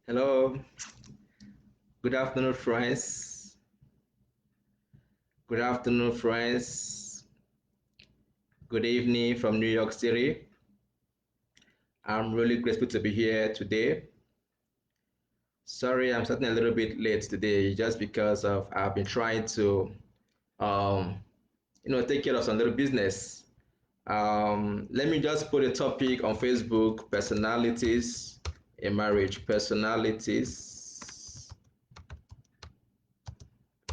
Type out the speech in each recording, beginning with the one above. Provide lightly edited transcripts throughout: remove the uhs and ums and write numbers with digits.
Hello, good afternoon, friends. Good afternoon, friends. Good evening from New York City. I'm really grateful to be here today. Sorry, I'm starting a little bit late today just because of I've been trying to, um, take care of some little business. Let me just put a topic on Facebook: personalities in marriage. Personalities.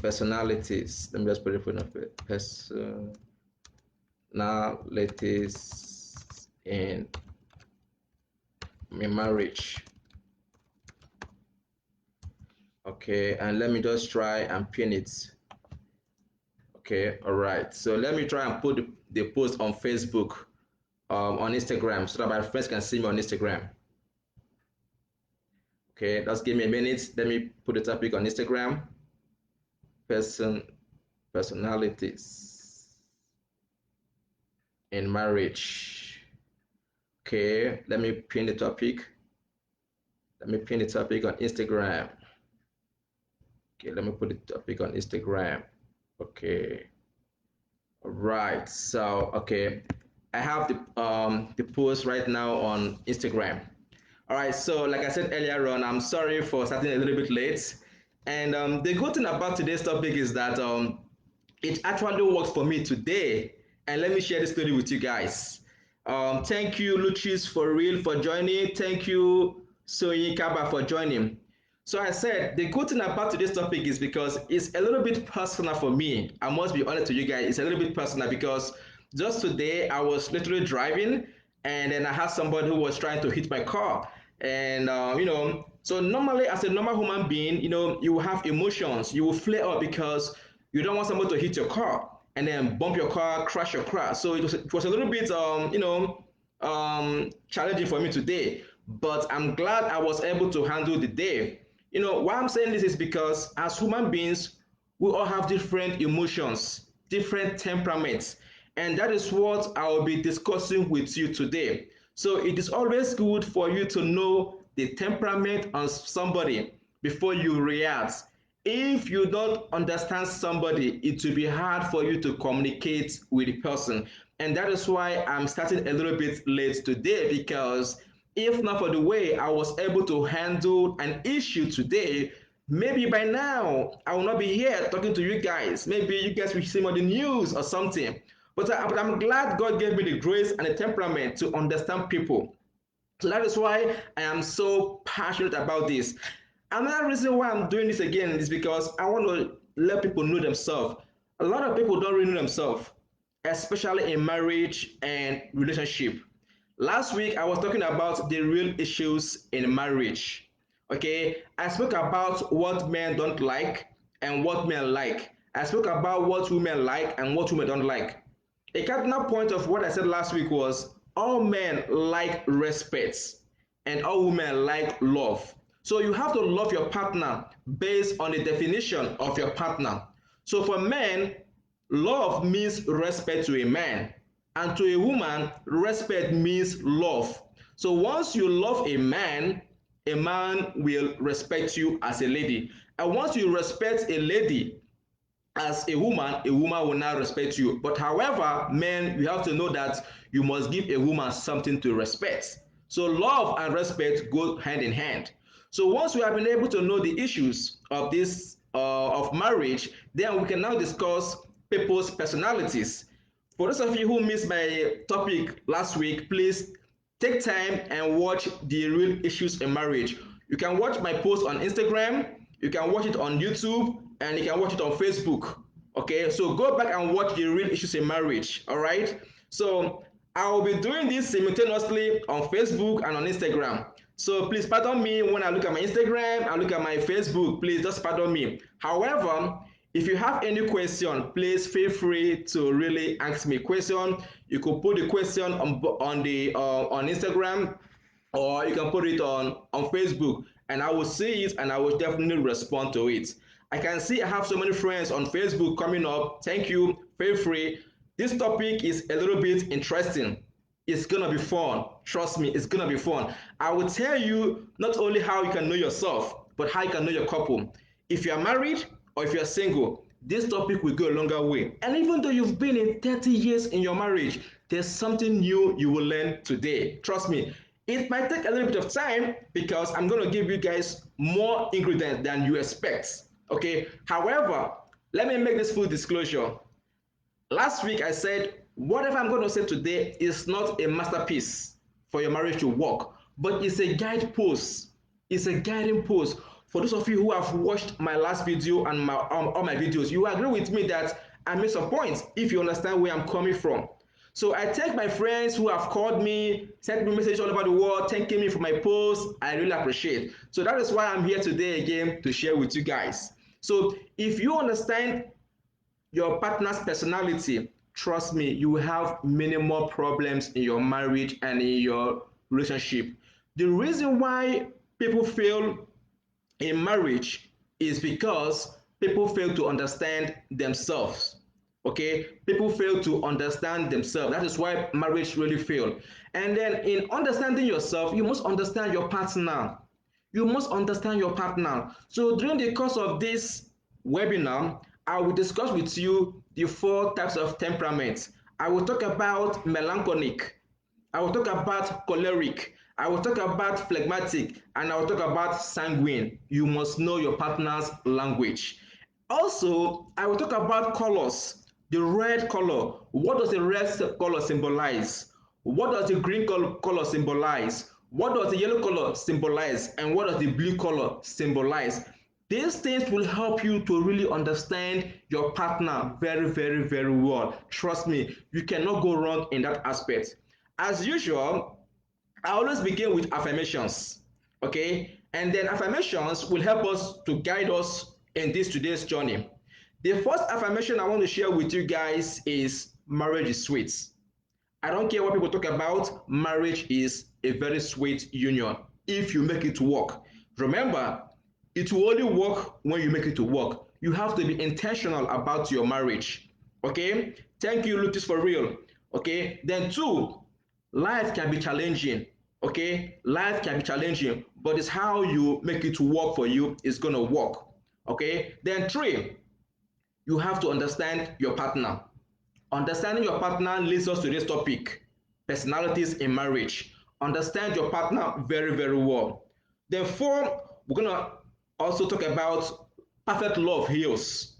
Let me just put it for personalities in marriage. Okay, and let me just try and pin it. Okay, all right. So let me try and put the post on Facebook, on Instagram, so that my friends can see me on Instagram. Okay, just give me a minute. Let me put the topic on Instagram. Personalities in marriage. Okay, let me pin the topic. Let me pin the topic on Instagram. Okay, let me put the topic on Instagram. Okay. All right. So, okay. I have the post right now on Instagram. All right. So, like I said earlier on, I'm sorry for starting a little bit late. And the good thing about today's topic is that it actually works for me today. And let me share this story with you guys. Thank you, Lucis, for real, for joining. Thank you, Soyin Kaba, for joining. So I said the good thing about today's topic is because it's a little bit personal for me. I must be honest to you guys, it's a little bit personal because just today I was literally driving and then I had somebody who was trying to hit my car. And so normally as a normal human being, you will have emotions, you will flare up because you don't want someone to hit your car and then bump your car, crash your car. So it was a little bit challenging for me today, but I'm glad I was able to handle the day. Why I'm saying this is because as human beings, we all have different emotions, different temperaments, and that is what I will be discussing with you today. So it is always good for you to know the temperament of somebody before you react. If you don't understand somebody, it will be hard for you to communicate with the person. And that is why I'm starting a little bit late today, because if not for the way I was able to handle an issue today, maybe by now I will not be here talking to you guys. Maybe you guys will see me on the news or something. But I'm glad God gave me the grace and the temperament to understand people. So that is why I am so passionate about this. Another reason why I'm doing this again is because I want to let people know themselves. A lot of people don't really know themselves, especially in marriage and relationship. Last week, I was talking about the real issues in marriage. Okay, I spoke about what men don't like and what men like. I spoke about what women like and what women don't like. A cardinal point of what I said last week was all men like respect and all women like love. So you have to love your partner based on the definition of your partner. So for men, love means respect to a man, and to a woman, respect means love. So once you love a man will respect you as a lady. And once you respect a lady, as a woman will now respect you. But however, men, you have to know that you must give a woman something to respect. So love and respect go hand in hand. So once we have been able to know the issues of this of marriage, then we can now discuss people's personalities. For those of you who missed my topic last week, please take time and watch the real issues in marriage. You can watch my post on Instagram, you can watch it on YouTube, and you can watch it on Facebook. Okay, so go back and watch the real issues in marriage. All right, so I will be doing this simultaneously on Facebook and on Instagram. So please pardon me when I look at my Instagram, I look at my Facebook. Please just pardon me. However, if you have any question, please feel free to really ask me a question. You could put the question on Instagram, or you can put it on Facebook, and I will see it and I will definitely respond to it. I can see I have so many friends on Facebook coming up. Thank you. Feel free. This topic is a little bit interesting. It's gonna be fun. Trust me, it's gonna be fun. I will tell you not only how you can know yourself, but how you can know your couple. If you are married or if you are single, this topic will go a longer way. And even though you've been in 30 years in your marriage, there's something new you will learn today. Trust me. It might take a little bit of time because I'm going to give you guys more ingredients than you expect. Okay. However, let me make this full disclosure. Last week I said whatever I'm going to say today is not a masterpiece for your marriage to work, but it's a guidepost. It's a guiding post. For those of you who have watched my last video and all my videos, you agree with me that I made some points if you understand where I'm coming from. So I thank my friends who have called me, sent me messages all over the world, thanking me for my posts. I really appreciate. So that is why I'm here today again to share with you guys. So if you understand your partner's personality, trust me, you will have many more problems in your marriage and in your relationship. The reason why people fail in marriage is because people fail to understand themselves. Okay, people fail to understand themselves. That is why marriage really fail. And then in understanding yourself, you must understand your partner. You must understand your partner. So during the course of this webinar, I will discuss with you the 4 types of temperaments. I will talk about melancholic, I will talk about choleric, I will talk about phlegmatic, and I will talk about sanguine. You must know your partner's language. Also, I will talk about colors. The red color. What does the red color symbolize? What does the green color symbolize? What does the yellow color symbolize? And what does the blue color symbolize? These things will help you to really understand your partner very, very, very well. Trust me, you cannot go wrong in that aspect. As usual, I always begin with affirmations. Okay, and then affirmations will help us to guide us in this today's journey. The first affirmation I want to share with you guys is marriage is sweet. I don't care what people talk about, marriage is a very sweet union if you make it work. Remember, it will only work when you make it to work. You have to be intentional about your marriage. Okay? Thank you, Lutis, for real. Okay? Then, two, life can be challenging. Okay? Life can be challenging, but it's how you make it work for you is going to work. Okay? Then, three, you have to understand your partner. Understanding your partner leads us to this topic, personalities in marriage. Understand your partner very, very well. Then four, we're going to also talk about perfect love heals.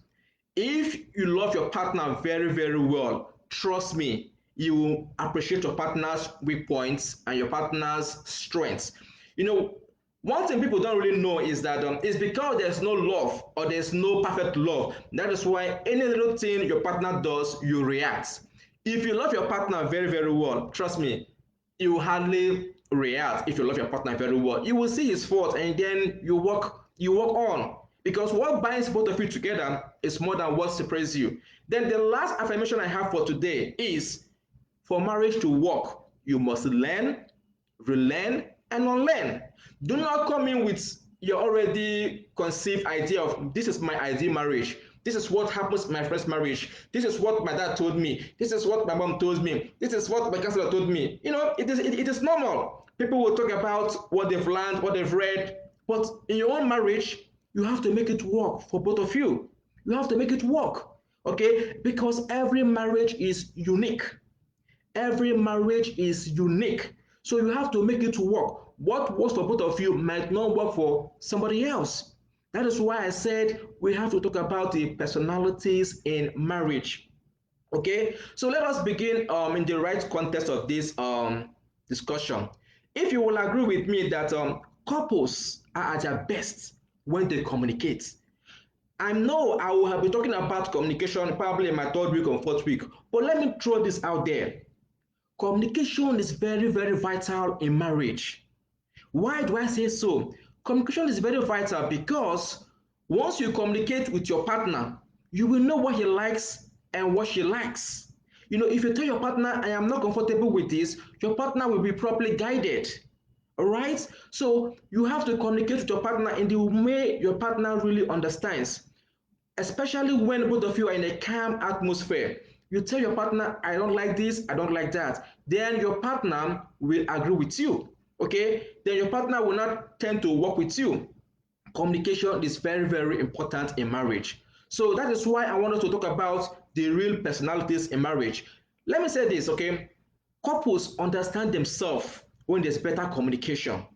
If you love your partner very, very well, trust me, you will appreciate your partner's weak points and your partner's strengths. You know, one thing people don't really know is that it's because there's no love or there's no perfect love. That is why any little thing your partner does, you react. If you love your partner very, very well, trust me, you hardly react. If you love your partner very well, you will see his fault and then you work on, because what binds both of you together is more than what separates you. Then the last affirmation I have for today is, for marriage to work, you must learn, relearn, and unlearn. Do not come in with your already conceived idea of this is my ideal marriage. This is what happens in my first marriage. This is what my dad told me. This is what my mom told me. This is what my counselor told me. You know, it is normal. People will talk about what they've learned, what they've read, but in your own marriage, you have to make it work for both of you. You have to make it work, okay? Because every marriage is unique. Every marriage is unique. So you have to make it work. What works for both of you might not work for somebody else. That is why I said we have to talk about the personalities in marriage. Okay, so let us begin in the right context of this discussion. If you will agree with me that couples are at their best when they communicate. I know I will have been talking about communication probably in my third week or fourth week, but let me throw this out there. Communication is very, very vital in marriage. Why do I say so? Communication is very vital because once you communicate with your partner, you will know what he likes and what she likes. You know, if you tell your partner, I am not comfortable with this, your partner will be properly guided. All right? So you have to communicate with your partner in the way your partner really understands, especially when both of you are in a calm atmosphere. You tell your partner, I don't like this, I don't like that. Then your partner will agree with you. Okay? Then your partner will not tend to work with you. Communication is very, very important in marriage. So that is why I want us to talk about the real personalities in marriage. Let me say this, okay? Couples understand themselves when there's better communication.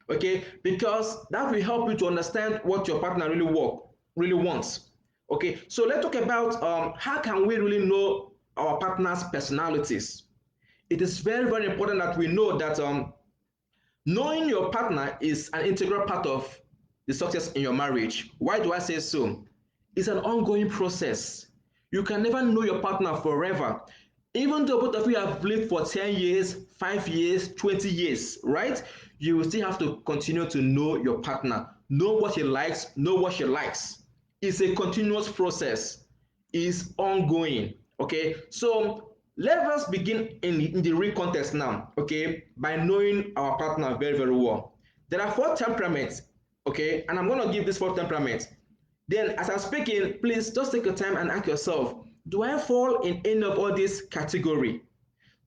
Okay, because that will help you to understand what your partner really wants. Okay, so let's talk about how can we really know our partner's personalities. It is very, very important that we know that knowing your partner is an integral part of the success in your marriage. Why do I say so? It's an ongoing process. You can never know your partner forever. Even though both of you have lived for 10 years, 5 years, 20 years, right? You will still have to continue to know your partner. Know what he likes, know what she likes. It's a continuous process. It's ongoing. Okay, so let us begin in the real context now, okay, by knowing our partner very, very well. There are 4 temperaments, okay, and I'm going to give these 4 temperaments. Then, as I'm speaking, please just take your time and ask yourself, do I fall in any of all these category?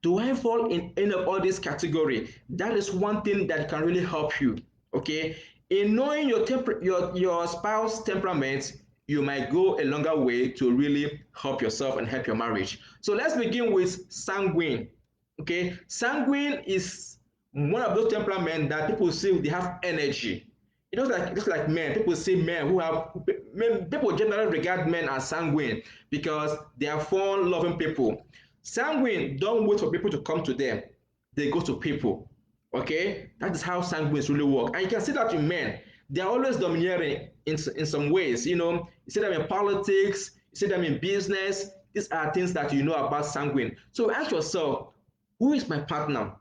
Do I fall in any of all these category? That is one thing that can really help you. Okay, in knowing your spouse temperament, you might go a longer way to really help yourself and help your marriage. So let's begin with sanguine. Okay, sanguine is one of those temperaments that people say they have energy. It looks like just like men. People say men who have men, people generally regard men as sanguine because they are fun-loving people. Sanguine don't wait for people to come to them. They go to people. Okay, that is how sanguines really work, and you can see that in men. They are always domineering in some ways. You see them in politics, you see them in business. These are things that you know about sanguine. So ask yourself, who is my partner?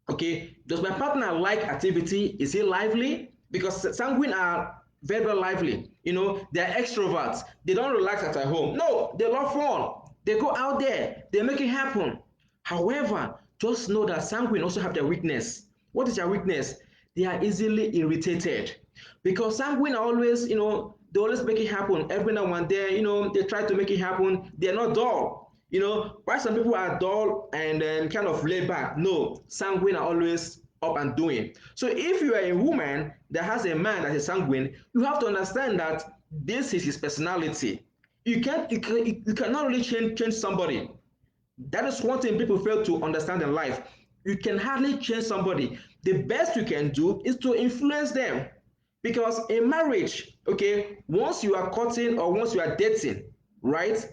Okay, does my partner like activity? Is he lively? Because sanguine are very, very lively. They're extroverts. They don't relax at home. No, they love fun. They go out there, they make it happen. However, just know that sanguine also have their weakness. What is their weakness? They are easily irritated. Because sanguine are always, they always make it happen. Every now and then, they try to make it happen. They're not dull. Why some people are dull and kind of laid back? No, sanguine are always up and doing. So if you are a woman that has a man that is sanguine, you have to understand that this is his personality. You cannot really change somebody. That is one thing people fail to understand in life. You can hardly change somebody. The best you can do is to influence them. Because in marriage, okay, once you are courting or once you are dating, right?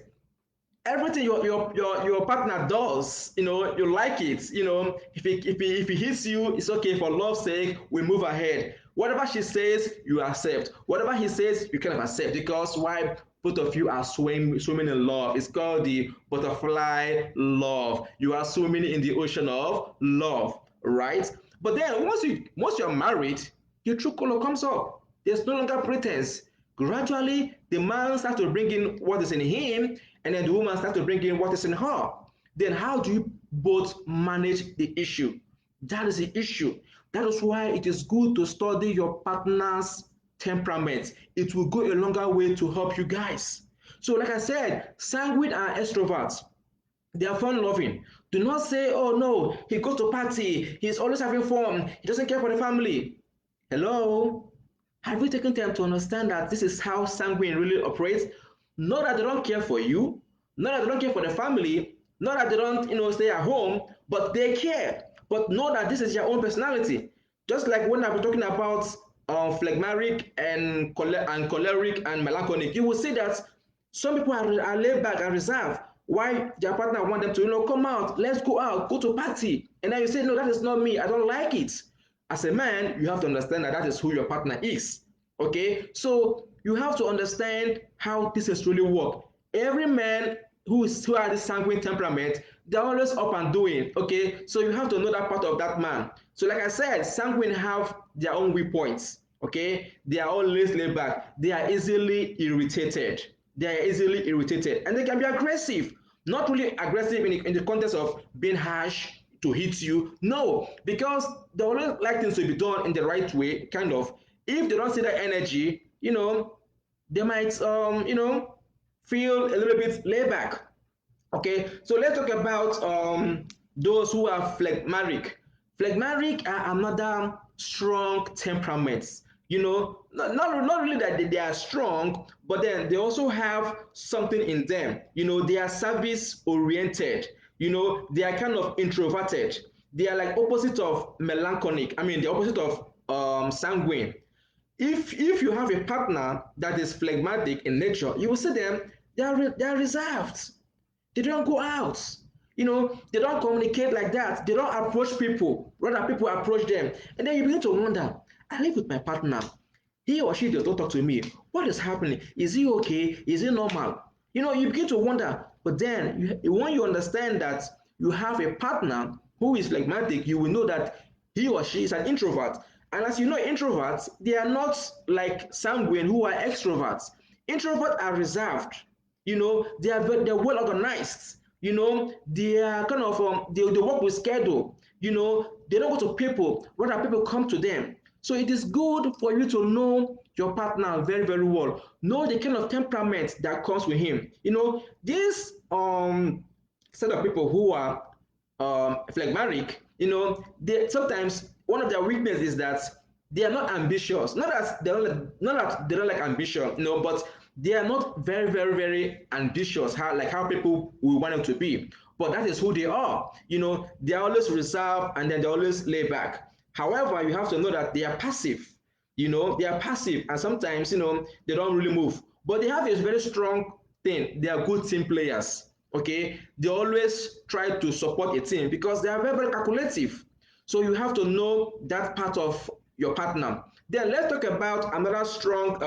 Everything your partner does, you like it. If he hits you, it's okay. For love's sake, we move ahead. Whatever she says, you accept. Whatever he says, you kind of accept. Because why? Both of you are swimming in love. It's called the butterfly love. You are swimming in the ocean of love, right? But then once you're married, your true color comes up. There's no longer pretense. Gradually, the man starts to bring in what is in him, and then the woman starts to bring in what is in her. Then how do you both manage the issue? That is the issue. That is why it is good to study your partner's temperament. It will go a longer way to help you guys. So, like I said, sanguine are extroverts. They are fun loving. Do not say, oh no, he goes to party, he's always having fun, he doesn't care for the family. Hello? Have you taken time to understand that this is how sanguine really operates? Not that they don't care for you, not that they don't care for the family, not that they don't, stay at home, but they care. But know that this is your own personality. Just like when I was talking about phlegmatic and choleric and melancholic, you will see that some people are laid back and reserved. Why their partner want them to, come out, let's go out, go to party. And then you say, no, that is not me. I don't like it. As a man, you have to understand that that is who your partner is. Okay, so you have to understand how this is really work. Every man who has this sanguine temperament, they're always up and doing. Okay, so you have to know that part of that man. So, like I said, sanguine have their own weak points. Okay, they are always laid back. They are easily irritated. And they can be aggressive. Not really aggressive in the context of being harsh to hit you. No, because they always like things to be done in the right way, kind of. If they don't see that energy, they might feel a little bit laid back. Okay, so let's talk about those who are phlegmatic. Phlegmatic are another strong temperaments. Not really that they are strong, but then they also have something in them. They are service oriented. They are kind of introverted. They are like opposite of melancholic. I mean, the opposite of sanguine. If you have a partner that is phlegmatic in nature, you will see them. They are reserved. They don't go out. They don't communicate like that. They don't approach people. Rather, people approach them. And then you begin to wonder, I live with my partner. He or she does not talk to me. What is happening? Is he okay? Is he normal? You begin to wonder. But then, when you understand that you have a partner who is phlegmatic, you will know that he or she is an introvert. And as you know, introverts, they are not like sanguine who are extroverts. Introverts are reserved. They're well organized. They are kind of they work with schedule. They don't go to people, rather people come to them. So it is good for you to know your partner very, very well. Know the kind of temperament that comes with him. This set of people who are phlegmatic, they sometimes one of their weaknesses is that they are not ambitious. Not that they don't like ambition, but they are not very, very, very ambitious, how people will want them to be. But that is who they are. They are always reserved and then they always lay back. However, you have to know that they are passive. They are passive and sometimes they don't really move. But they have a very strong thing. They are good team players. Okay, they always try to support a team because they are very, very calculative. So you have to know that part of your partner. Then let's talk about another strong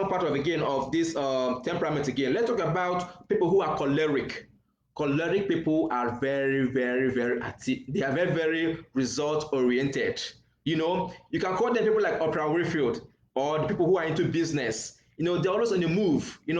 part of again of this temperament again. Let's talk about people who are choleric. Choleric people are very, very, very active. They are very, very result oriented. You can call them people like Oprah Winfrey or the people who are into business. They're always on the move. They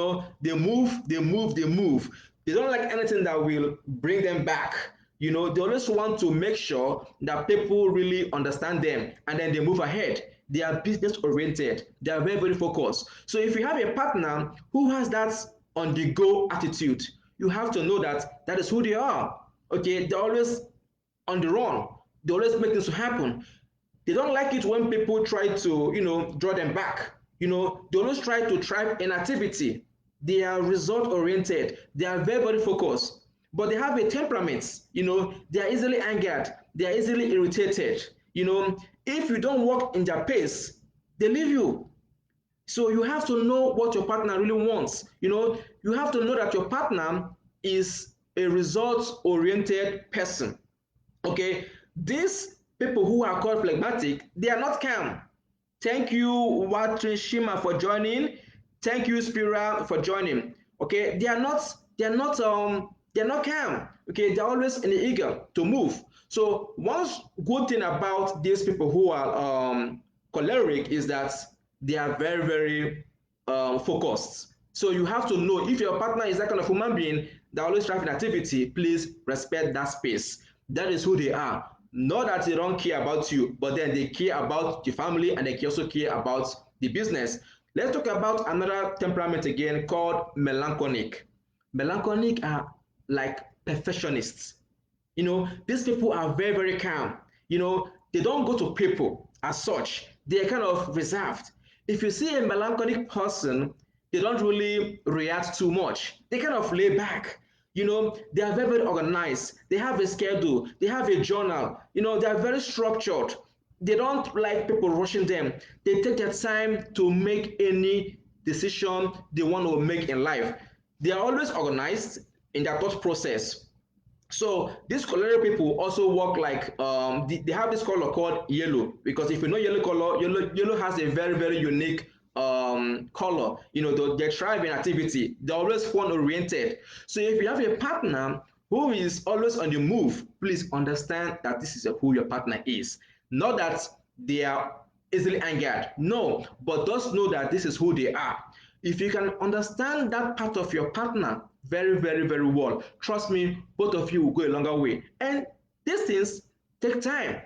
move, they move, they move. They don't like anything that will bring them back. They always want to make sure that people really understand them and then they move ahead. They are business oriented. They are very, very focused. So if you have a partner who has that on the go attitude, you have to know that that is who they are. Okay, they're always on the run. They always make things happen. They don't like it when people try to, draw them back. They always try to thrive in activity. They are result oriented. They are very, very focused. But they have a temperament. They are easily angered. They are easily irritated. If you don't walk in their pace, they leave you. So you have to know what your partner really wants. You have to know that your partner is a results oriented person. Okay, these people who are called phlegmatic, they are not calm. Thank you, Watrishima, for joining. Thank you, Spira, for joining. Okay, they're not calm. Okay, they're always in the eager to move. So one good thing about these people who are choleric is that they are very, very focused. So you have to know if your partner is that kind of human being that always drives in activity, please respect that space. That is who they are. Not that they don't care about you, but then they care about the family and they also care about the business. Let's talk about another temperament again called melancholic. Melancholic are like perfectionists. These people are very, very calm. They don't go to people as such. They are kind of reserved. If you see a melancholic person, they don't really react too much. They kind of lay back. They are very, very organized. They have a schedule. They have a journal. They are very structured. They don't like people rushing them. They take their time to make any decision they want to make in life. They are always organized in their thought process. So these choleric people also work like they have this color called yellow, because if you know yellow color, yellow has a very, very unique color. They thrive in activity. They're always fun oriented. So if you have a partner who is always on the move, please understand that this is who your partner is. Not that they are easily angered. No, but just know that this is who they are. If you can understand that part of your partner very, very, very well, trust me, both of you will go a longer way. And these things take time.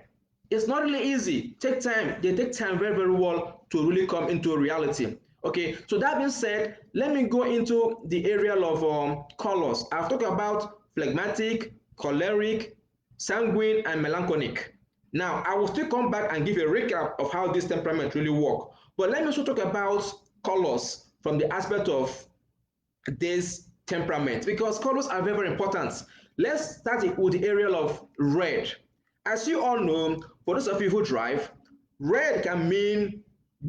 It's not really easy. Take time. They take time very, very well to really come into reality. Okay, so that being said, let me go into the area of colors. I've talked about phlegmatic, choleric, sanguine, and melancholic. Now, I will still come back and give a recap of how this temperament really work. But let me also talk about colors from the aspect of this temperament because colors are very, very important. Let's start with the area of red. As you all know, for those of you who drive, red can mean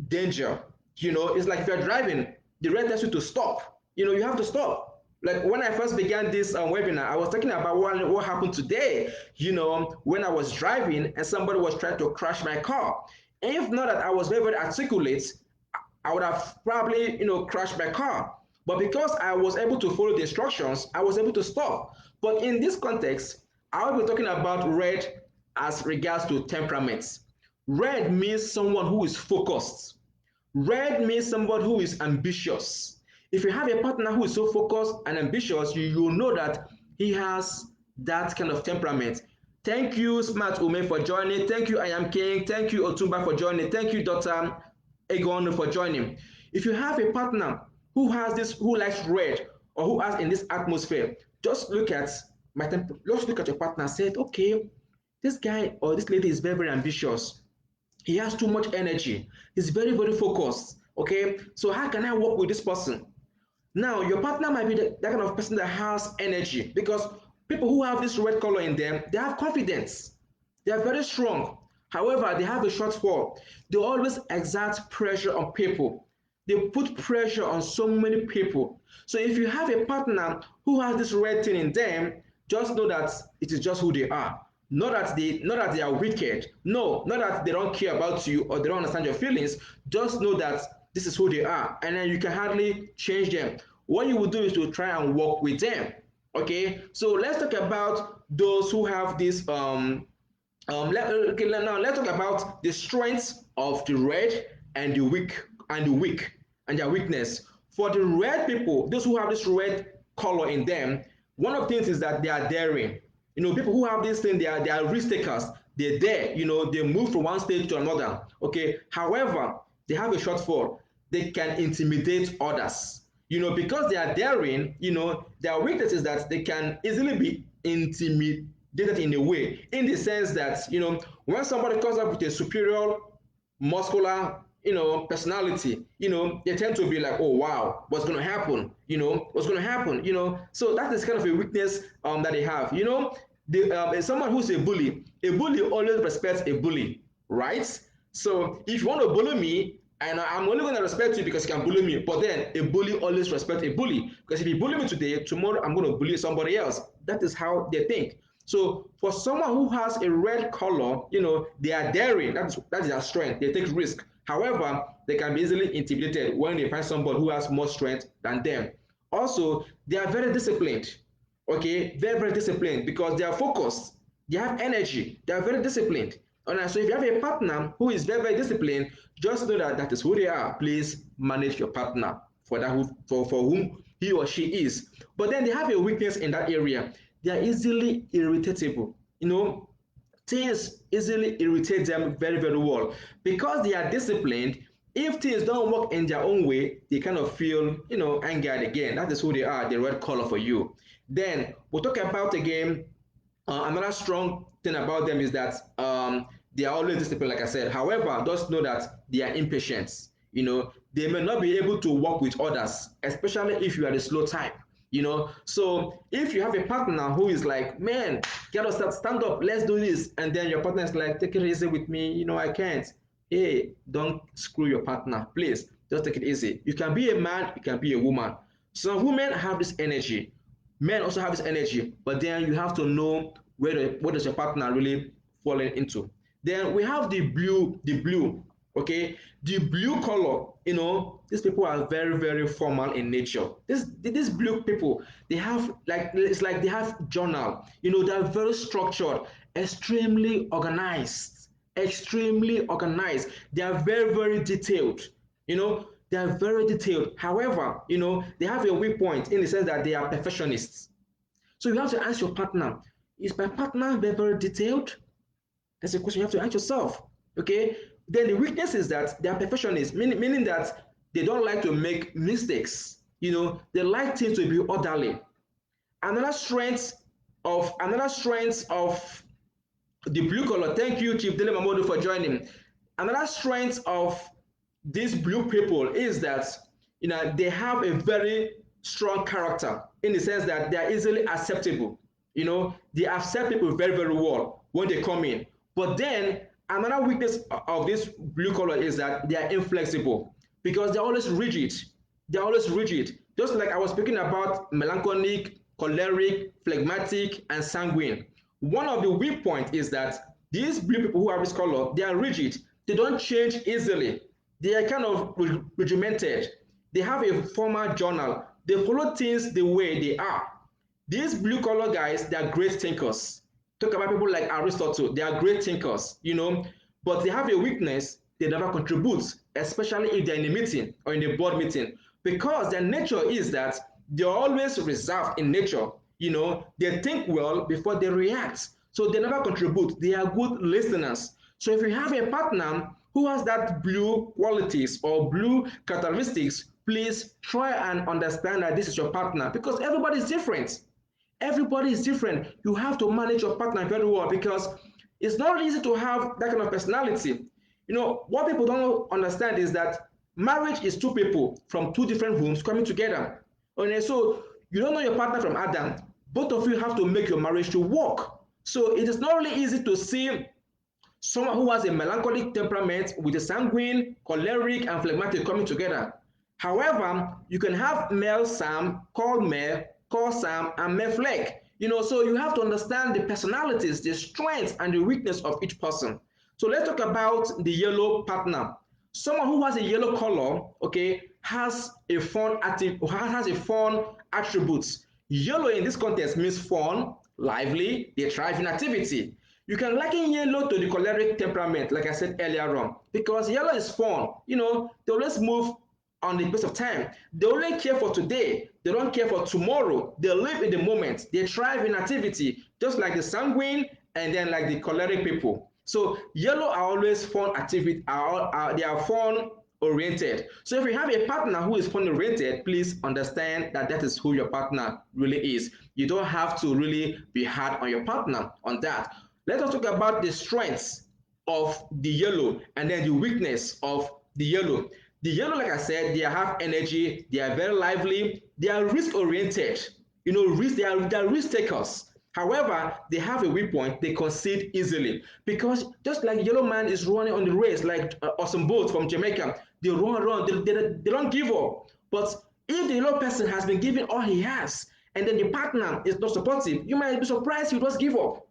danger. It's like if you're driving, the red tells you to stop. You have to stop. Like when I first began this webinar, I was talking about what happened today, when I was driving and somebody was trying to crash my car. And if not that I was very, very articulate, I would have probably, crashed my car. But because I was able to follow the instructions, I was able to stop. But in this context, I will be talking about red as regards to temperaments. Red means someone who is focused. Red means somebody who is ambitious. If you have a partner who is so focused and ambitious, you will know that he has that kind of temperament. Thank you, Smart Ume, for joining. Thank you, I Am King. Thank you, Otumba, for joining. Thank you, Dr. Egon, for joining. If you have a partner who likes red or who has in this atmosphere, just look at your partner and say, okay, this guy or this lady is very, very ambitious. He has too much energy. He's very, very focused. Okay, so how can I work with this person? Now, your partner might be that kind of person that has energy because people who have this red color in them, they have confidence. They are very strong. However, they have a shortfall. They always exert pressure on people. They put pressure on so many people. So if you have a partner who has this red thing in them, just know that it is just who they are. Not that they are wicked. No, not that they don't care about you or they don't understand your feelings. Just know that this is who they are, and then you can hardly change them. What you will do is to try and work with them. Okay, so let's talk about those who have this now let's talk about the strengths of the red and the weak and their weakness. For the red people, those who have this red color in them, one of the things is that they are daring. People who have this thing, they are risk takers. They're there, they move from one stage to another. Okay. However, they have a shortfall. They can intimidate others. Because they are daring, their weakness is that they can easily be intimidated in a way, in the sense that, when somebody comes up with a superior muscular personality, they tend to be like, oh wow, what's going to happen, what's going to happen, so that is kind of a weakness that they have. Someone who's a bully always respects a bully, right? So if you want to bully me, and I'm only going to respect you because you can bully me, but then a bully always respects a bully, because if you bully me today, tomorrow I'm going to bully somebody else. That is how they think. So for someone who has a red color, they are daring. That is their strength. They take risk. However, they can be easily intimidated when they find somebody who has more strength than them. Also, they are very disciplined. Okay, very, very disciplined because they are focused. They have energy. They are very disciplined. Alright, so if you have a partner who is very, very disciplined, just know that that is who they are. Please manage your partner for that for whom he or she is. But then they have a weakness in that area. They are easily irritatable. Things easily irritate them very, very well. Because they are disciplined, if things don't work in their own way, they kind of feel, angered again. That is who they are, the red color for you. Then we'll talk about again another strong thing about them is that they are always disciplined, like I said. However, just know that they are impatient. They may not be able to work with others, especially if you are the slow type. So if you have a partner who is like, man, get us stand up, let's do this, and then your partner is like, take it easy with me, I can't. Hey, don't screw your partner, please. Just take it easy. You can be a man, you can be a woman. Some women have this energy, men also have this energy, but then you have to know what does your partner really falling into. Then we have the blue. Okay, the blue color, these people are very, very formal in nature. These blue people, they have like, it's like they have journal. They're very structured, extremely organized. They are very, very detailed. They are very detailed. However, they have a weak point in the sense that they are perfectionists. So you have to ask your partner, is my partner very, very detailed? That's a question you have to ask yourself. Okay. Then the weakness is that they are perfectionists, meaning that they don't like to make mistakes. They like things to be orderly. Another strength of the blue color. Thank you, Chief Dele Mamodu, for joining. Another strength of these blue people is that they have a very strong character, in the sense that they are easily acceptable. They accept people very, very well when they come in. But then another weakness of this blue color is that they are inflexible, because they're always rigid. They're always rigid. Just like I was speaking about melancholic, choleric, phlegmatic, and sanguine. One of the weak points is that these blue people who have this color, they are rigid. They don't change easily. They are kind of regimented. They have a formal journal. They follow things the way they are. These blue collar guys, they are great thinkers. Talk about people like Aristotle, they are great thinkers, but they have a weakness: they never contribute, especially if they're in a meeting or in a board meeting, because their nature is that they're always reserved in nature. They think well before they react. So they never contribute. They are good listeners. So if you have a partner who has that blue qualities or blue characteristics, please try and understand that this is your partner, because everybody is different. Everybody is different. You have to manage your partner very well, because it's not easy to have that kind of personality. What people don't understand is that marriage is two people from two different homes coming together. Okay, so you don't know your partner from Adam. Both of you have to make your marriage to work. So it is not really easy to see someone who has a melancholic temperament with a sanguine, choleric, and phlegmatic coming together. However, you can have male Sam, called Mel, called Sam, and Mel Fleck. So you have to understand the personalities, the strengths, and the weakness of each person. So let's talk about the yellow partner. Someone who has a yellow color, okay, has a fun attributes. Yellow in this context means fun, lively, they thrive in activity. You can liken yellow to the choleric temperament, like I said earlier on, because yellow is fun. They always move on the pace of time. They only care for today. They don't care for tomorrow. They live in the moment. They thrive in activity, just like the sanguine and then like the choleric people. So yellow are always fun activity. They are fun oriented. So if you have a partner who is fun oriented, please understand that that is who your partner really is. You don't have to really be hard on your partner on that. Let us talk about the strengths of the yellow and then the weakness of the yellow. The yellow, like I said, they have energy, they are very lively, they are risk oriented. They are risk takers. However, they have a weak point: they concede easily, because just like yellow man is running on the race, like Awesome Bolt from Jamaica, they run, they don't give up. But if the yellow person has been giving all he has, and then the partner is not supportive, you might be surprised he just give up.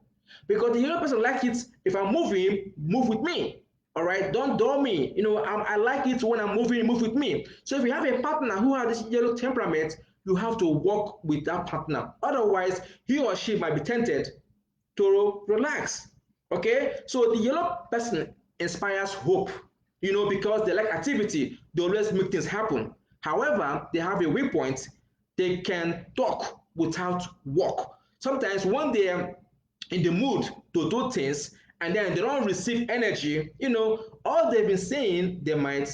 Because the yellow person like it: if I'm moving, move with me. All right, don't dull me. I like it when I'm moving, move with me. So if you have a partner who has this yellow temperament, you have to work with that partner. Otherwise, he or she might be tempted to relax. Okay, so the yellow person inspires hope, because they like activity, they always make things happen. However, they have a weak point: they can talk without work. Sometimes when they are in the mood to do things and then they don't receive energy, all they've been saying, they might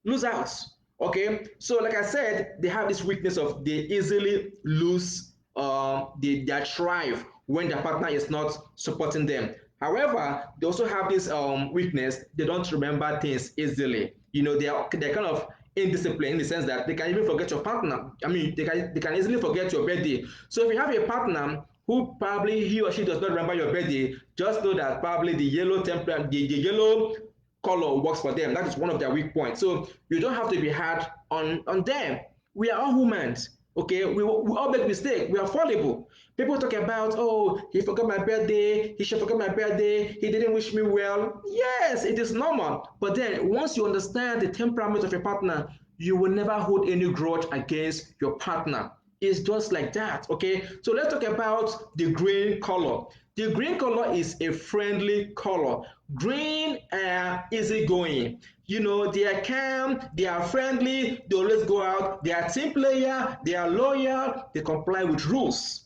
lose out. Okay, so like I said, they have this weakness of they easily lose their thrive when their partner is not supporting them. However, they also have this weakness: they don't remember things easily. They're kind of indisciplined, in the sense that they can even forget your partner. I mean, they can easily forget your birthday. So if you have a partner who probably he or she does not remember your birthday, just know that probably the yellow temper, the yellow color works for them. That is one of their weak points. So you don't have to be hard on them. We are all humans. Okay, we all make mistakes. We are fallible. People talk about, oh, he forgot my birthday, he should forget my birthday, he didn't wish me well. Yes, it is normal. But then once you understand the temperament of your partner, you will never hold any grudge against your partner. It's just like that. Okay, so let's talk about the green color. The green color is a friendly color. Green are easygoing. They are calm, they are friendly, they always go out, they are team player, they are loyal, they comply with rules.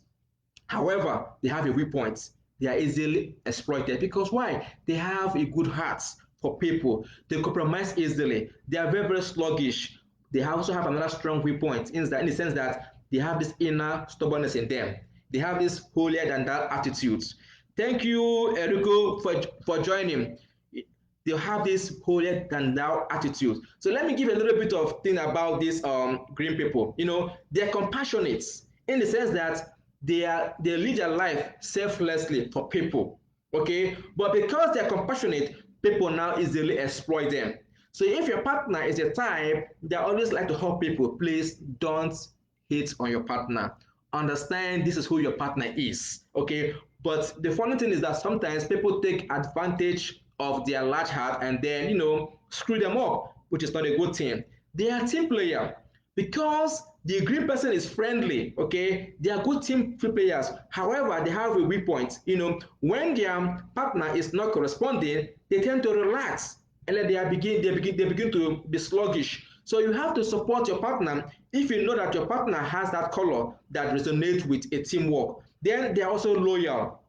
However, they have a weak point: they are easily exploited. Because why? They have a good heart for people. They compromise easily. They are very, very sluggish. They also have another strong weak point in the sense that they have this inner stubbornness in them. They have this holier than thou attitudes. Thank you, Erico, for joining. They have this holier than thou attitude. So let me give a little bit of thing about these green people. They're compassionate in the sense that they lead their life selflessly for people. Okay, but because they're compassionate, people now easily exploit them. So if your partner is a type that always like to help people, please don't hate on your partner. Understand this is who your partner is. Okay, but the funny thing is that sometimes people take advantage of their large heart and then screw them up, which is not a good thing. They are team player because the green person is friendly. Okay, they are good team players. However, they have a weak point. When their partner is not corresponding, they tend to relax and then they begin to be sluggish. So you have to support your partner. If you know that your partner has that color that resonates with a teamwork, then they are also loyal.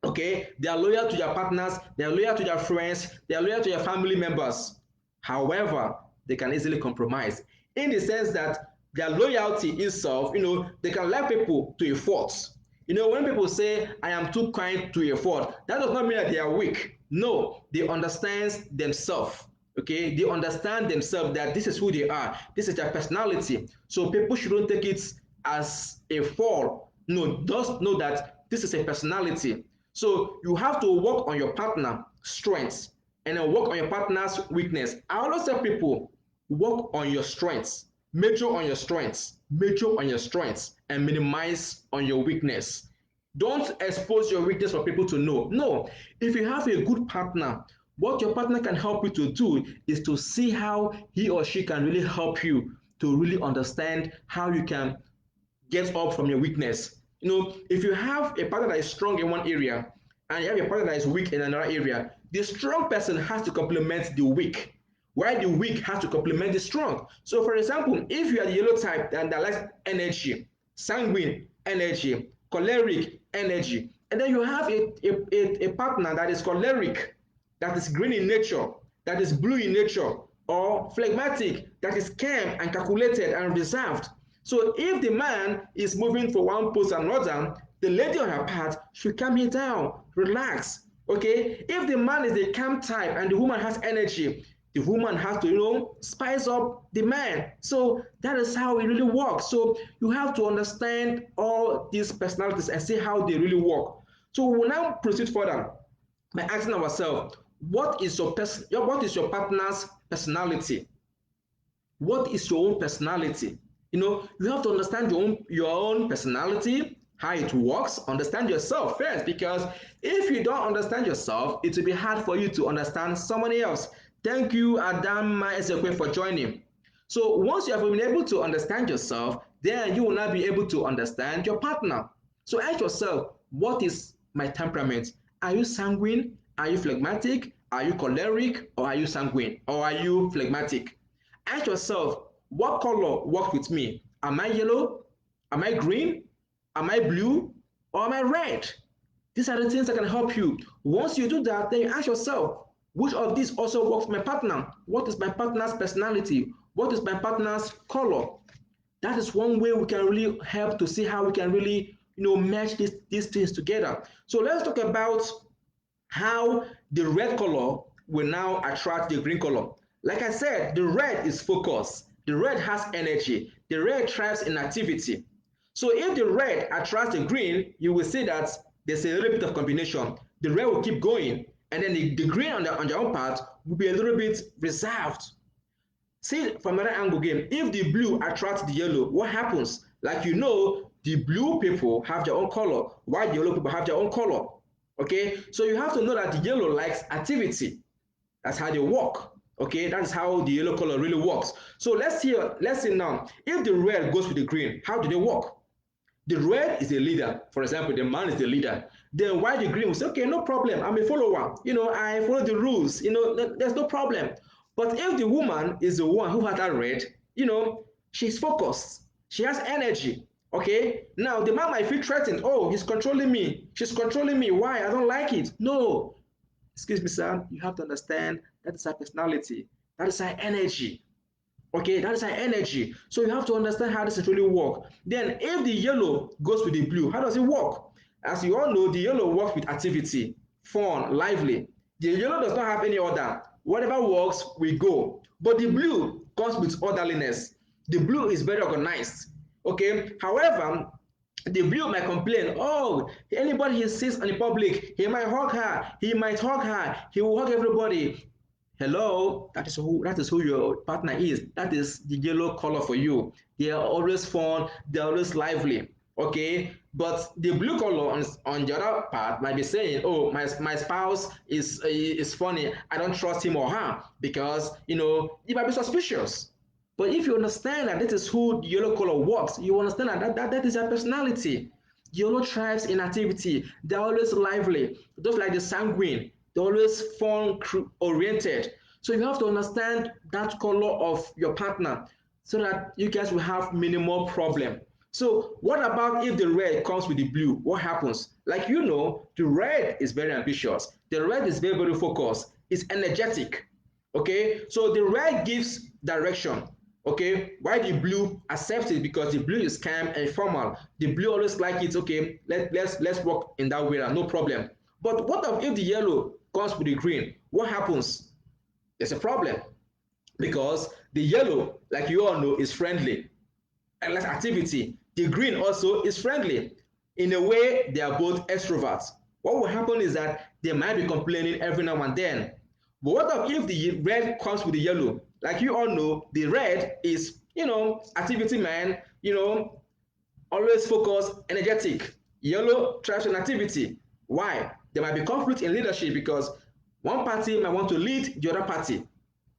Okay, they are loyal to their partners, they are loyal to their friends, they are loyal to their family members. However, they can easily compromise in the sense that their loyalty itself, they can like people to a fault. When people say I am too kind to a fault, that does not mean that they are weak. No, they understand themselves. Okay, they understand themselves that this is who they are, this is their personality. So people shouldn't take it as a fall. No, just know that this is a personality. So you have to work on your partner strengths and then work on your partner's weakness. I always tell people, work on your strengths, major on your strengths, major on your strengths, and minimize on your weakness. Don't expose your weakness for people to know. No, if you have a good partner, what your partner can help you to do is to see how he or she can really help you to really understand how you can get up from your weakness. If you have a partner that is strong in one area and you have a partner that is weak in another area, the strong person has to complement the weak, while the weak has to complement the strong. So, for example, if you are the yellow type and that likes energy, sanguine energy, choleric energy, and then you have a partner that is choleric, that is green in nature, that is blue in nature, or phlegmatic, that is calm and calculated and reserved. So if the man is moving from one post to another, the lady on her part should calm him down, relax. Okay, if the man is a calm type and the woman has energy, the woman has to spice up the man. So that is how it really works. So you have to understand all these personalities and see how they really work. So we will now proceed further by asking ourselves, what is your partner's personality? What is your own personality? You have to understand your own personality, how it works. Understand yourself first, because if you don't understand yourself, it will be hard for you to understand someone else. Thank you, Adama Esekwe, for joining. So once you have been able to understand yourself, then you will now be able to understand your partner. So ask yourself, what is my temperament? Are you sanguine? Are you phlegmatic? Are you choleric? Or are you sanguine? Or are you phlegmatic? Ask yourself, what color works with me? Am I yellow? Am I green? Am I blue? Or am I red? These are the things that can help you. Once you do that, then you ask yourself, which of these also works for my partner? What is my partner's personality? What is my partner's color? That is one way we can really help to see how we can really match these things together. So let's talk about how the red color will now attract the green color. Like I said, the red is focus. The red has energy. The red thrives in activity. So if the red attracts the green, you will see that there's a little bit of combination. The red will keep going, and then the green on their own part will be a little bit reserved. See from another angle again, if the blue attracts the yellow, what happens? Like the blue people have their own color, while the yellow people have their own color. Okay, so you have to know that the yellow likes activity. That's how they work. Okay, that's how the yellow color really works. So let's see now. If the red goes with the green, how do they work? The red is a leader. For example, the man is the leader. Then why the green will say, okay, no problem. I'm a follower. I follow the rules. There's no problem. But if the woman is the one who has that red, she's focused. She has energy. Okay. Now the man might feel threatened. Oh, he's controlling me. She's controlling me. Why? I don't like it. No. Excuse me, sir. You have to understand That is our personality. That is our energy. Okay, that is our energy. So you have to understand how this really work. Then if the yellow goes with the blue, how does it work? As you all know, the yellow works with activity, fun, lively. The yellow does not have any order. Whatever works, we go. But the blue comes with orderliness. The blue is very organized. Okay, however, the blue might complain, oh, anybody he sees in the public, he might hug her, he will hug everybody. Hello, that is who your partner is. That is the yellow color for you. They are always fun, they're always lively. Okay, but the blue color on the other part might be saying, oh, my spouse is funny. I don't trust him or her because you might be suspicious. But if you understand that this is who the yellow color works, you understand that is their personality. Yellow thrives in activity. They're always lively, just like the sanguine. They're always fun oriented. So you have to understand that color of your partner so that you guys will have minimal problem. So what about if the red comes with the blue? What happens? Like the red is very ambitious. The red is very, very focused. It's energetic. Okay, so the red gives direction. Okay, why the blue accepts it? Because the blue is calm and formal. The blue always like it. Okay, let's work in that way, no problem. But what if the yellow comes with the green? What happens? There's a problem because the yellow, like you all know, is friendly and less activity. The green also is friendly. In a way, they are both extroverts. What will happen is that they might be complaining every now and then. But what if the red comes with the yellow? Like you all know, the red is, activity man, always focused, energetic. Yellow thrives on activity. Why? There might be conflict in leadership because one party might want to lead the other party.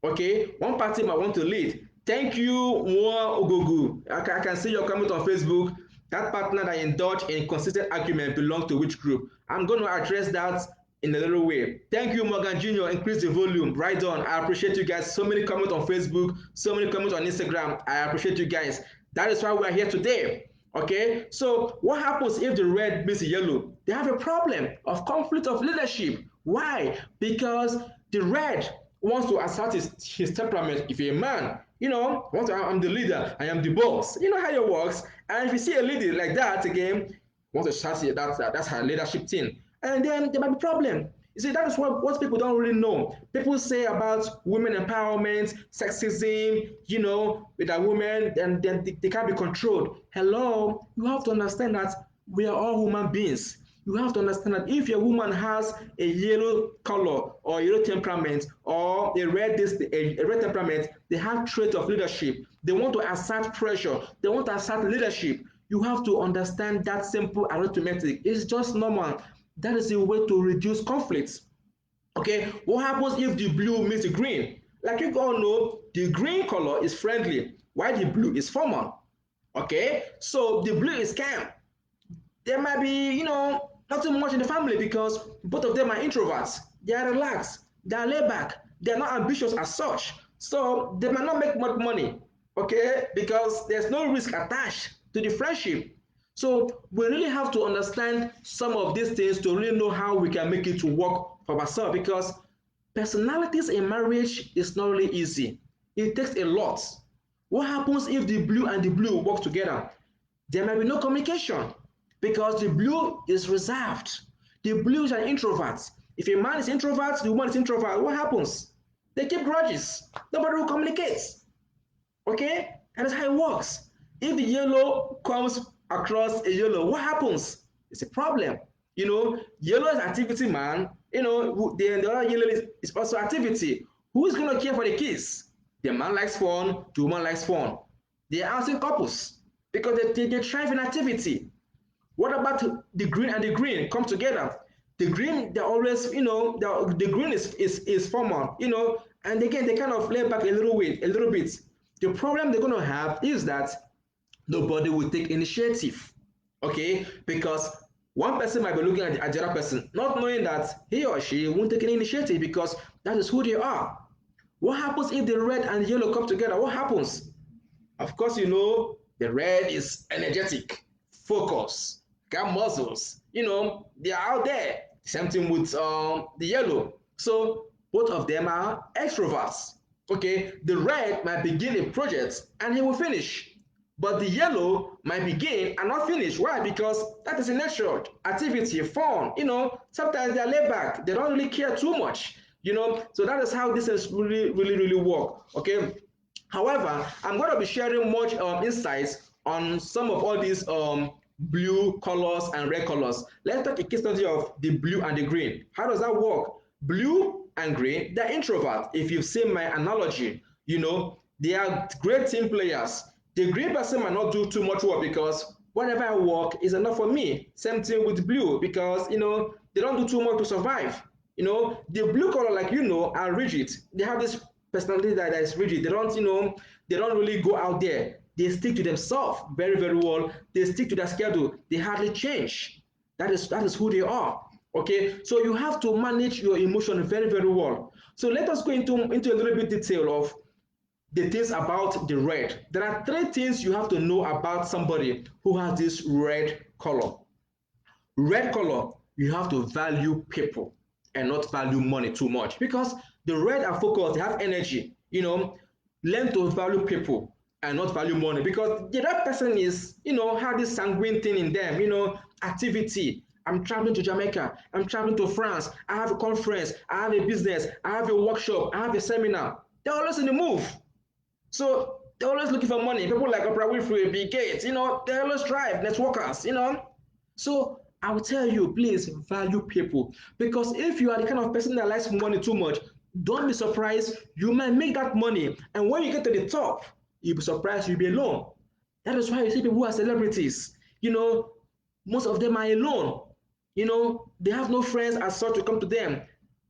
Okay, one party might want to lead. Thank you, Mwa Ogogu. I can see your comment on Facebook. That partner that indulge in consistent argument belongs to which group? I'm going to address that in a little way. Thank you, Morgan Jr. Increase the volume. Right on. I appreciate you guys. So many comments on Facebook, so many comments on Instagram. I appreciate you guys. That is why we are here today. Okay, so what happens if the red meets the yellow? They have a problem of conflict of leadership. Why? Because the red wants to assert his temperament. If you're a man, I'm the leader, I am the boss. You know how it works. And if you see a lady like that again, want to assert it, that's her leadership thing. And then there might be problem. You see, that is what people don't really know. People say about women empowerment, sexism, with a woman, and then they can't be controlled. Hello, you have to understand that we are all human beings. You have to understand that if a woman has a yellow color or a yellow temperament or a red temperament, they have traits of leadership. They want to assert pressure. They want to assert leadership. You have to understand that simple arithmetic. It's just normal. That is a way to reduce conflicts. Okay, what happens if the blue meets the green? Like you all know, the green color is friendly, while the blue is formal. Okay, so the blue is calm. There might be, nothing much in the family because both of them are introverts. They are relaxed. They are laid back. They are not ambitious as such. So they might not make much money, okay, because there's no risk attached to the friendship. So we really have to understand some of these things to really know how we can make it to work for ourselves because personalities in marriage is not really easy. It takes a lot. What happens if the blue and the blue work together? There might be no communication because the blue is reserved. The blue is an introvert. If a man is introvert, the woman is introvert, what happens? They keep grudges. Nobody will communicate. Okay? And that's how it works. If the yellow comes across a yellow, what happens? It's a problem. Yellow is activity man. The other yellow is also activity. Who is going to care for the kids? The man likes fun, the woman likes fun. They are also couples because they thrive in activity. What about the green and the green come together? The green, they're always, the green is formal, and again, they kind of lay back a little bit. The problem they're going to have is that nobody will take initiative, okay? Because one person might be looking at the other person, not knowing that he or she won't take any initiative because that is who they are. What happens if the red and the yellow come together? What happens? Of course, the red is energetic, focus, got muscles. They are out there. Same thing with the yellow. So Both of them are extroverts. Okay, the red might begin a project and he will finish. But the yellow might begin and not finish. Why? Because that is a natural activity, fun. Sometimes they're laid back. They don't really care too much. So that is how this is really work. Okay. However, I'm going to be sharing much insights on some of all these blue colors and red colors. Let's take a case study of the blue and the green. How does that work? Blue and green, they're introvert. If you've seen my analogy, they are great team players. The green person might not do too much work because whatever I work is enough for me. Same thing with blue because they don't do too much to survive. The blue color, like are rigid. They have this personality that is rigid. They don't really go out there. They stick to themselves very, very well. They stick to their schedule. They hardly change. That is who they are. Okay, so you have to manage your emotion very, very well. So let us go into a little bit detail of the things about the red. There are three things you have to know about somebody who has this red color. Red color, you have to value people and not value money too much because the red are focused, they have energy. Learn to value people and not value money because the red person is, have this sanguine thing in them, activity. I'm traveling to Jamaica, I'm traveling to France, I have a conference, I have a business, I have a workshop, I have a seminar. They're always in the move. So they're always looking for money. People like Oprah Winfrey, Bill Gates, they always drive, networkers. So I will tell you, please value people because if you are the kind of person that likes money too much, don't be surprised. You might make that money, and when you get to the top, you'll be surprised you'll be alone. That is why you see people who are celebrities. Most of them are alone. They have no friends as such to come to them.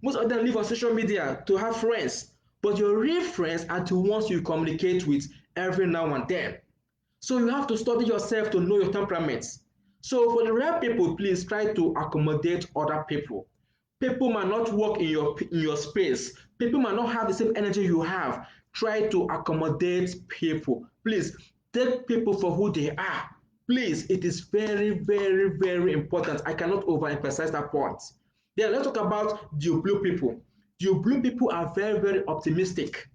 Most of them live on social media to have friends, but your real friends are the ones you communicate with every now and then. So you have to study yourself to know your temperaments. So for the rare people, please try to accommodate other people. People might not work in your space. People might not have the same energy you have. Try to accommodate people. Please take people for who they are. Please, it is very, very, very important. I cannot overemphasize that point. Then let's talk about the blue people. The blue people are very, very optimistic.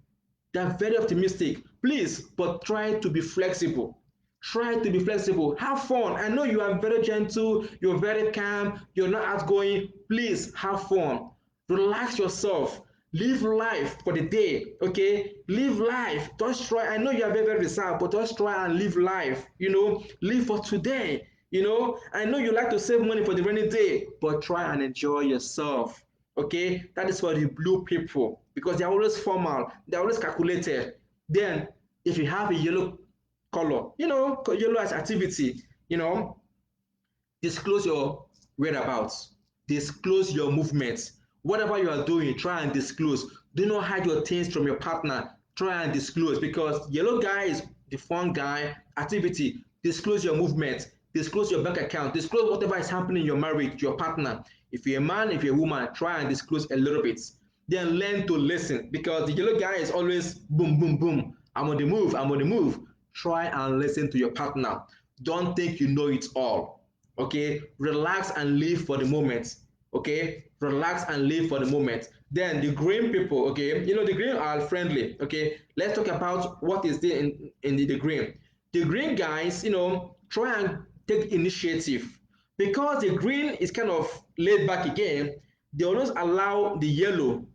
They're very optimistic. Please, but try to be flexible. Try to be flexible. Have fun. I know you are very gentle, you're very calm, you're not outgoing. Please have fun. Relax yourself. Live life for the day. Okay? Live life. Just try. I know you are very, very reserved, but just try and live life. Live for today. I know you like to save money for the rainy day, but try and enjoy yourself. Okay, that is for the blue people because they're always formal, they're always calculated. Then if you have a yellow color, yellow as activity, disclose your whereabouts, disclose your movements. Whatever you are doing, try and disclose. Do not hide your things from your partner. Try and disclose because yellow guy is the fun guy. Activity, disclose your movements, disclose your bank account, disclose whatever is happening in your marriage, your partner. If you're a man, if you're a woman, try and disclose a little bit. Then learn to listen because the yellow guy is always boom, boom, boom. I'm on the move, I'm on the move. Try and listen to your partner. Don't think you know it all. Okay, relax and live for the moment. Okay, relax and live for the moment. Then the green people, okay, the green are friendly. Okay, let's talk about what is there in the green. The green guys, try and take initiative because the green is kind of laid back again. They always allow the yellow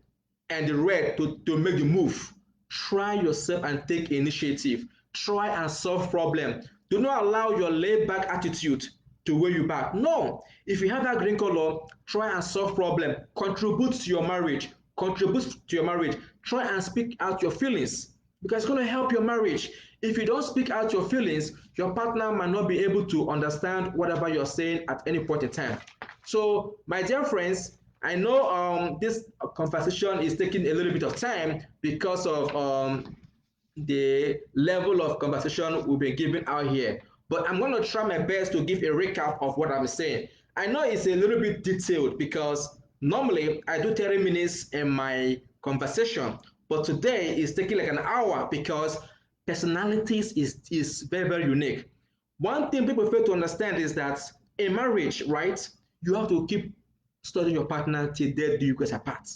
and the red to make the move. Try yourself and take initiative. Try and solve problem. Do not allow your laid back attitude to weigh you back. No, if you have that green color, try and solve problem. Contribute to your marriage. Contribute to your marriage. Try and speak out your feelings because it's going to help your marriage. If you don't speak out your feelings, your partner might not be able to understand whatever you're saying at any point in time. So, my dear friends, I know this conversation is taking a little bit of time because of the level of conversation we've been giving out here. But I'm going to try my best to give a recap of what I'm saying. I know it's a little bit detailed because normally I do 30 minutes in my conversation, but today it's taking like an hour because personalities is very, very unique. One thing people fail to understand is that in marriage, right, you have to keep studying your partner till death do you guys apart.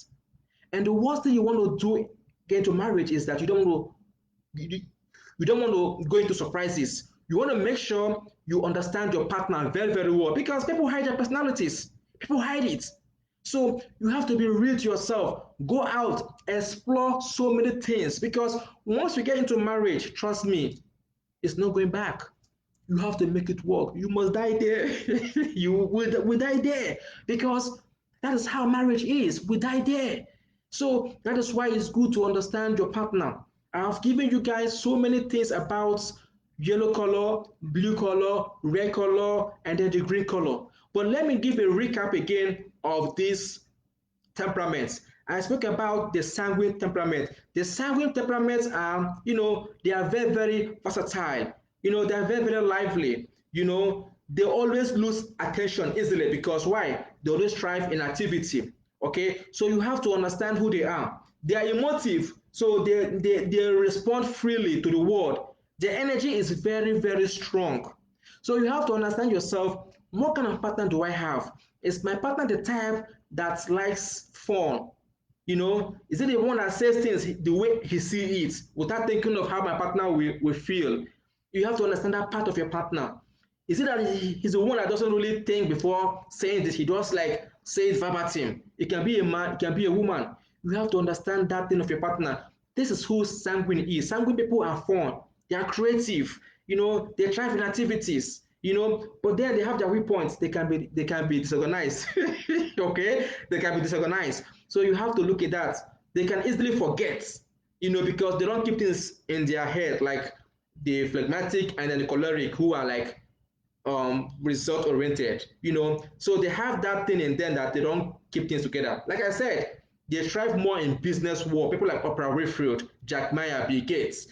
And the worst thing you want to do get into marriage is that you don't want to go into surprises. You want to make sure you understand your partner very, very well because people hide their personalities. People hide it. So you have to be real to yourself. Go out, explore so many things because once you get into marriage, trust me, it's not going back. You have to make it work. You must die there. will die there because that is how marriage is. We die there. So that is why it's good to understand your partner. I've given you guys so many things about yellow color, blue color, red color, and then the green color. But let me give a recap again of these temperaments. I spoke about the sanguine temperament. The sanguine temperaments are, they are very, very versatile. They are very, very lively. They always lose attention easily because why? They always thrive in activity. Okay, so you have to understand who they are. They are emotive, so they respond freely to the world. Their energy is very, very strong. So you have to understand yourself. What kind of partner do I have? Is my partner the type that likes fun? Is it the one that says things the way he sees it without thinking of how my partner will feel? You have to understand that part of your partner. Is it that he's the one that doesn't really think before saying this? He just like say it verbatim. It can be a man, it can be a woman. You have to understand that thing of your partner. This is who sanguine is. Sanguine people are fun. They are creative. They thrive in activities. But then they have their weak points. They can be disorganized. Okay, they can be disorganized. So you have to look at that. They can easily forget. Because they don't keep things in their head like the phlegmatic and then the choleric who are like result oriented. So they have that thing in them that they don't keep things together. Like I said, they thrive more in business world. People like Oprah Winfrey, Jack Meyer, Bill Gates,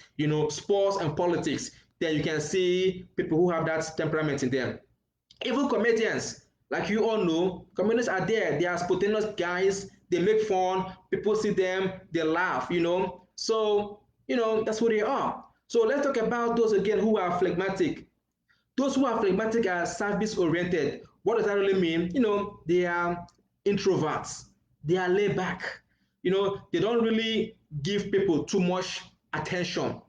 sports and politics. Then you can see people who have that temperament in them. Even comedians, like you all know, comedians are there. They are spontaneous guys. They make fun. People see them, they laugh. So, that's who they are. So let's talk about those again who are phlegmatic. Those who are phlegmatic are service oriented. What does that really mean? They are introverts. They are laid back. They don't really give people too much attention.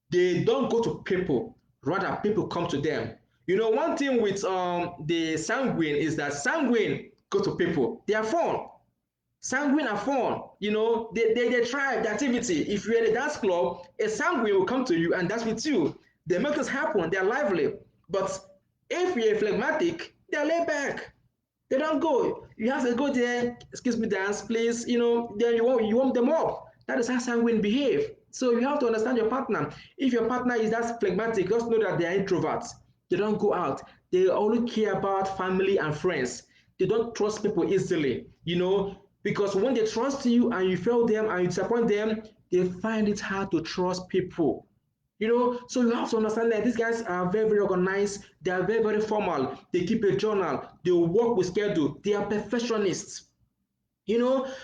They don't go to people, rather people come to them. One thing with the sanguine is that sanguine go to people. They are fun. Sanguine are fun. They try the activity. If you're in a dance club, a sanguine will come to you and dance with you. They make this happen. They're lively. But if you're a phlegmatic, they're laid back. They don't go. You have to go there, excuse me, dance, please. Then you warm them up. That is how sanguine behave. So you have to understand your partner. If your partner is that phlegmatic, just know that they are introverts. They don't go out. They only care about family and friends. They don't trust people easily, because when they trust you and you fail them and you disappoint them, they find it hard to trust people. So you have to understand that these guys are very, very organized. They are very, very formal. They keep a journal. They work with schedule. They are perfectionists.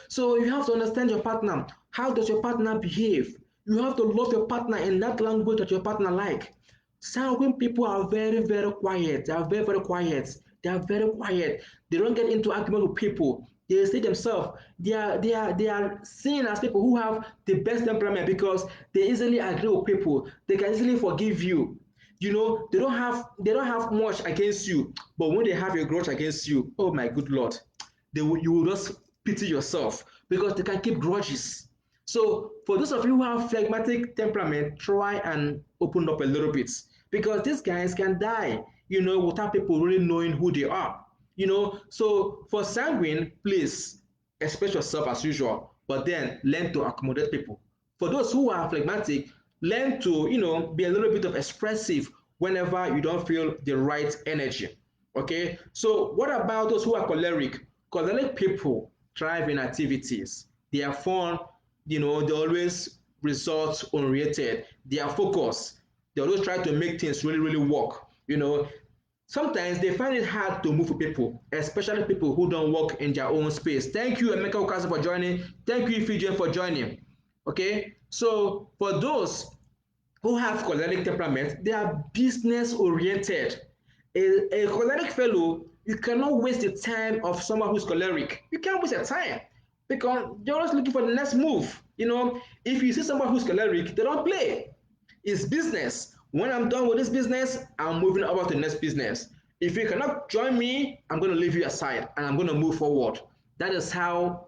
So you have to understand your partner. How does your partner behave? You have to love your partner in that language that your partner like. Sanguine people are very, very quiet. They are very, very quiet. They are very quiet. They don't get into argument with people. They say themselves. They are seen as people who have the best temperament because they easily agree with people. They can easily forgive you. They don't have much against you, but when they have a grudge against you, oh my good lord, you will just pity yourself because they can keep grudges. So for those of you who have phlegmatic temperament, try and open up a little bit because these guys can die, without people really knowing who they are. So for sanguine, please express yourself as usual, but then learn to accommodate people. For those who are phlegmatic, learn to be a little bit of expressive whenever you don't feel the right energy. Okay, so what about those who are choleric? Choleric people thrive in activities. They are fun, they always result oriented. They are focused. They always try to make things really, really work. Sometimes they find it hard to move with people, especially people who don't work in their own space. Thank you, Emeka Okazi, for joining. Thank you, Ifeanyi, for joining. Okay, so for those who have choleric temperament, they are business oriented. A choleric fellow, you cannot waste the time of someone who's choleric. You can't waste your time because they're always looking for the next move. If you see somebody who's choleric, they don't play. It's business. When I'm done with this business, I'm moving over to the next business. If you cannot join me, I'm going to leave you aside and I'm going to move forward. That is how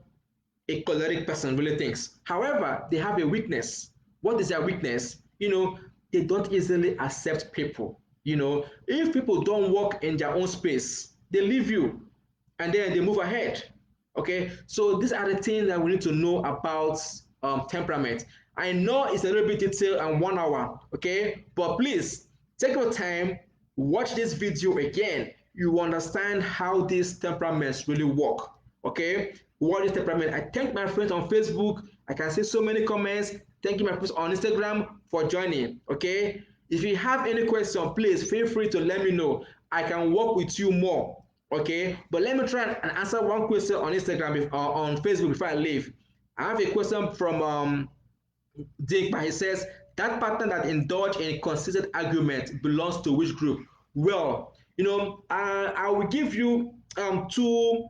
a choleric person really thinks. However, they have a weakness. What is their weakness? They don't easily accept people. If people don't work in their own space, they leave you and then they move ahead. Okay, so these are the things that we need to know about temperament. I know it's a little bit detailed and 1 hour, okay, but please take your time, watch this video again. You will understand how these temperaments really work. Okay, what is temperament? I thank my friends on Facebook. I can see so many comments. Thank you, my friends on Instagram, for joining. Okay, if you have any question, please feel free to let me know. I can work with you more. Okay, but let me try and answer one question on Instagram or on Facebook before I leave. I have a question from Dick, but he says that partner that indulge in consistent argument belongs to which group? Well, I will give you two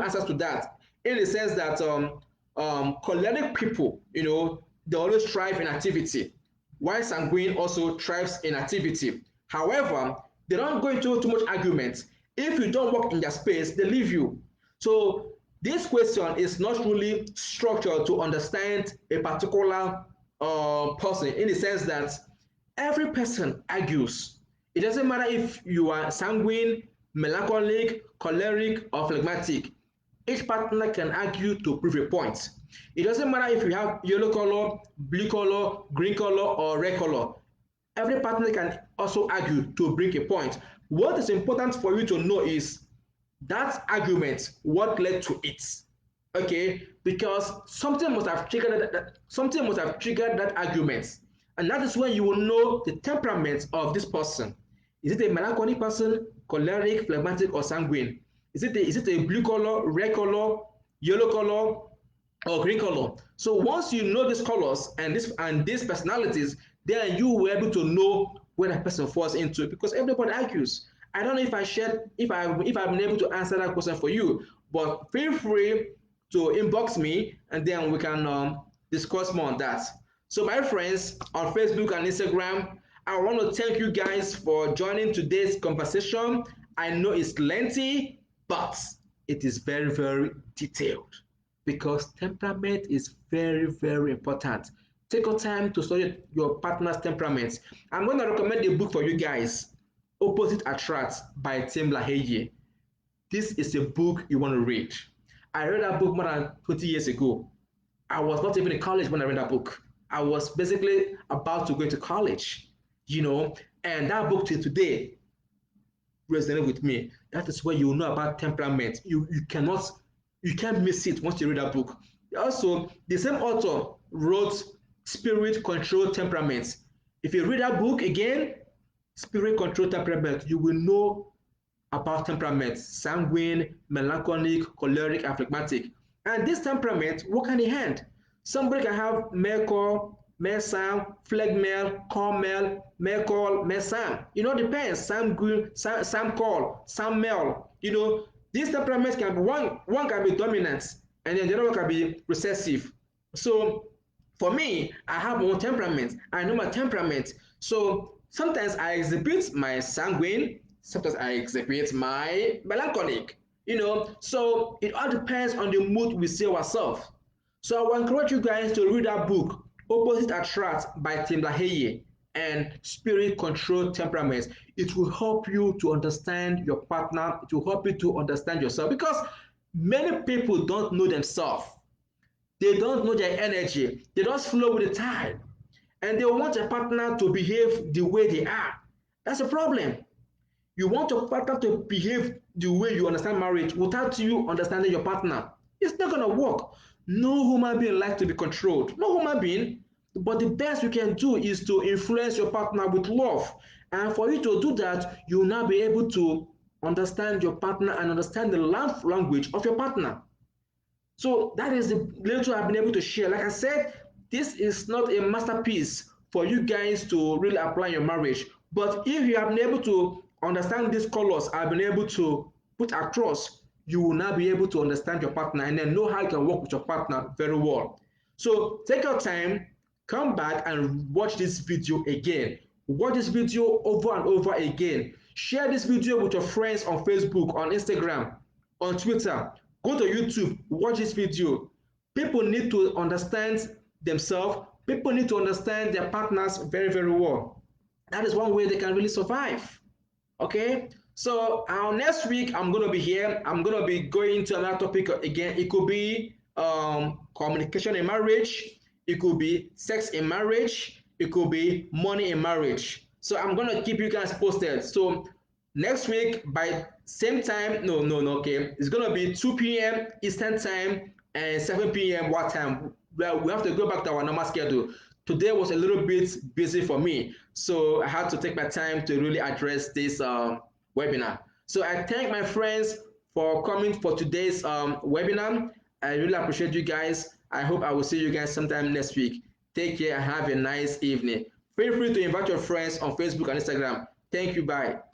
answers to that. In the sense that choleric people, they always thrive in activity, while sanguine also thrives in activity. However, they don't go into too much argument. If you don't work in their space, they leave you. So this question is not really structured to understand a particular person, in the sense that every person argues. It doesn't matter if you are sanguine, melancholic, choleric, or phlegmatic. Each partner can argue to prove a point. It doesn't matter if you have yellow color, blue color, green color, or red color. Every partner can also argue to bring a point. What is important for you to know is that argument, what led to it. Okay, because something must have triggered that argument, and that is when you will know the temperament of this person. Is it a melancholic person, choleric, phlegmatic, or sanguine? Is it a blue color, red color, yellow color, or green color? So once you know these colors and these personalities, then you will be able to know where that person falls into, because everybody argues. I don't know if I've been able to answer that question for you, but feel free to inbox me and then we can discuss more on that. So my friends on Facebook and Instagram, I want to thank you guys for joining today's conversation. I know it's lengthy, but it is very, very detailed, because temperament is very, very important. Take your time to study your partner's temperament. I'm going to recommend a book for you guys, Opposite Attract by Tim LaHaye. This is a book you want to read. I read that book more than 20 years ago. I was not even in college when I read that book. I was basically about to go into college, and that book till today resonate with me. That is where you know about temperament. You can't miss it once you read that book. Also, the same author wrote Spirit Control Temperaments. If you read that book again, Spirit Control Temperament, you will know about temperaments: sanguine, melancholic, choleric, and phlegmatic. And this temperament work hand in hand. Somebody can have Mercor, Mersam, Phlegmel, Cormel, Mercol, Mersam. Depends. Sanguine, Samcol, Sammel. These temperaments can be one can be dominant, and then the other one can be recessive. So for me, I have my own temperament. I know my temperament. So sometimes I exhibit my sanguine, sometimes I exhibit my melancholic. So it all depends on the mood we see ourselves. So I will encourage you guys to read that book, Opposite Attract by Tim LaHaye and Spirit Control Temperaments. It will help you to understand your partner. It will help you to understand yourself, because many people don't know themselves. They don't know their energy. They just flow with the tide. And they want a partner to behave the way they are. That's a problem. You want your partner to behave the way you understand marriage without you understanding your partner. It's not going to work. No human being likes to be controlled. No human being. But the best you can do is to influence your partner with love. And for you to do that, you will now be able to understand your partner and understand the love language of your partner. So that is the little I've been able to share. Like I said, this is not a masterpiece for you guys to really apply in your marriage. But if you have been able to understand these colors I've been able to put across, you will now be able to understand your partner and then know how you can work with your partner very well. So take your time, come back and watch this video again. Watch this video over and over again. Share this video with your friends on Facebook, on Instagram, on Twitter. Go to YouTube, watch this video. People need to understand themselves. People need to understand their partners very, very well. That is one way they can really survive. Okay, so next week I'm gonna be here. I'm gonna be going to another topic again. It could be communication in marriage. It could be sex in marriage. It could be money in marriage. So I'm gonna keep you guys posted. So next week by same time, no, okay, it's gonna be 2 p.m. Eastern time and 7 p.m. what time? Well, we have to go back to our normal schedule. Today was a little bit busy for me, so I had to take my time to really address this webinar. So I thank my friends for coming for today's webinar. I really appreciate you guys. I hope I will see you guys sometime next week. Take care and have a nice evening. Feel free to invite your friends on Facebook and Instagram. Thank you. Bye.